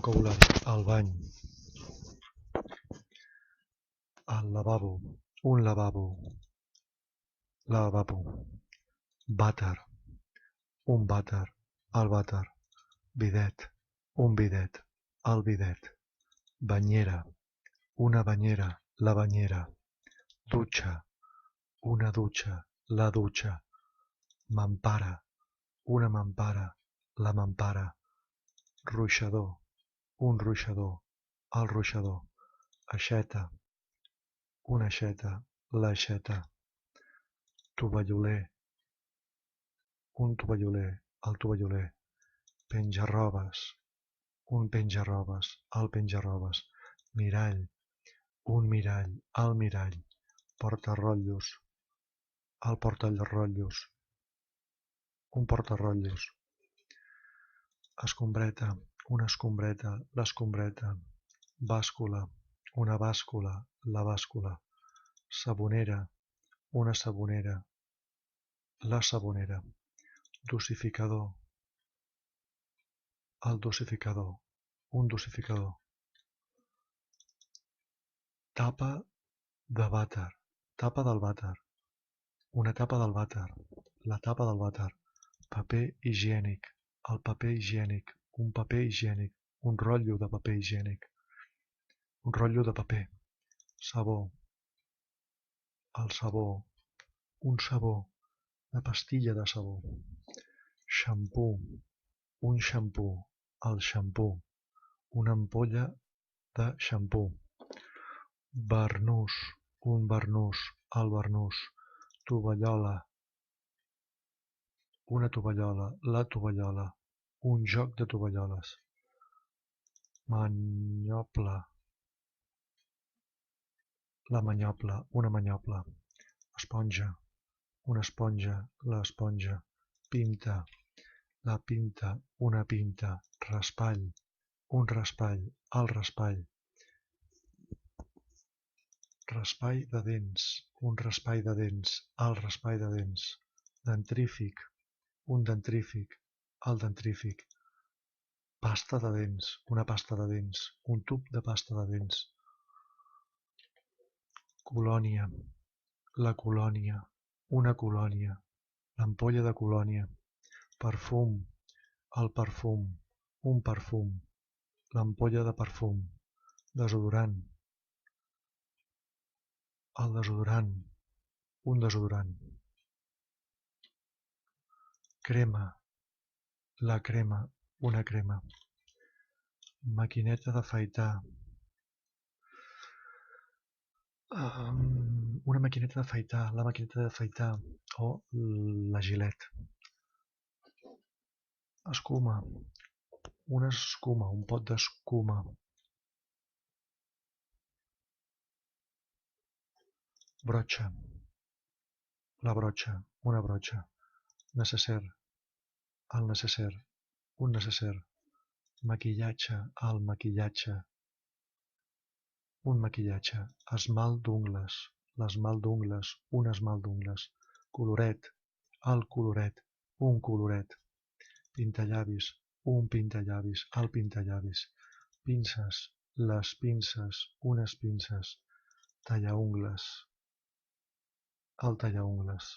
Vocabulari: el bany, el lavabo, un lavabo, lavabo, vàter, un vàter, el vàter, bidet, un bidet, el bidet, banyera, una banyera, la banyera, dutxa, una dutxa, la dutxa, mampara, una mampara, la mampara, ruixador, un ruixador, el ruixador, aixeta, una aixeta, l'aixeta, tovalloler, un tovalloler, el tovalloler, penjarrobes, un penjarrobes, el penjarrobes, mirall, un mirall, el mirall, portarrotllos, el portarrotllos, un portarrotllos, escombreta, una escombreta, l'escombreta, bàscula, una bàscula, la bàscula, sabonera, una sabonera, la sabonera, dosificador, el dosificador, un dosificador, tapa de vàter, tapa del vàter, una tapa del vàter, la tapa del vàter, paper higiènic, el paper higiènic, un paper higiènic, un rotllo de paper higiènic, un rotllo de paper, sabó, el sabó, un sabó, una pastilla de sabó, xampú, un xampú, el xampú, una ampolla de xampú, barnús, un barnús, el barnús, tovallola, una tovallola, la tovallola, un joc de tovalloles, manyopla, la manyopla, una manyopla, esponja, una esponja, l'esponja, pinta, la pinta, una pinta, raspall, un raspall, el raspall, raspall de dents, un raspall de dents, el raspall de dents, dentrífic, un dentrífic, el dentrífic, pasta de dents, una pasta de dents, un tub de pasta de dents, colònia, la colònia, una colònia, l'ampolla de colònia, perfum, el perfum, un perfum, l'ampolla de perfum, desodorant, el desodorant, un desodorant, crema, la crema, una crema, maquineta d'afaitar, una maquineta d'afaitar, la maquineta d'afaitar o la gilet, escuma, una escuma, un pot d'escuma, brotxa, la brotxa, una brotxa, necesser, el necesser, un necesser, maquillatge, el maquillatge, un maquillatge, esmalt d'ungles, l'esmalt d'ungles, un esmalt d'ungles, coloret, el coloret, un coloret, pintallavis, un pintallavis, el pintallavis, pinces, les pinces, unes pinces, tallaungles, el tallaungles.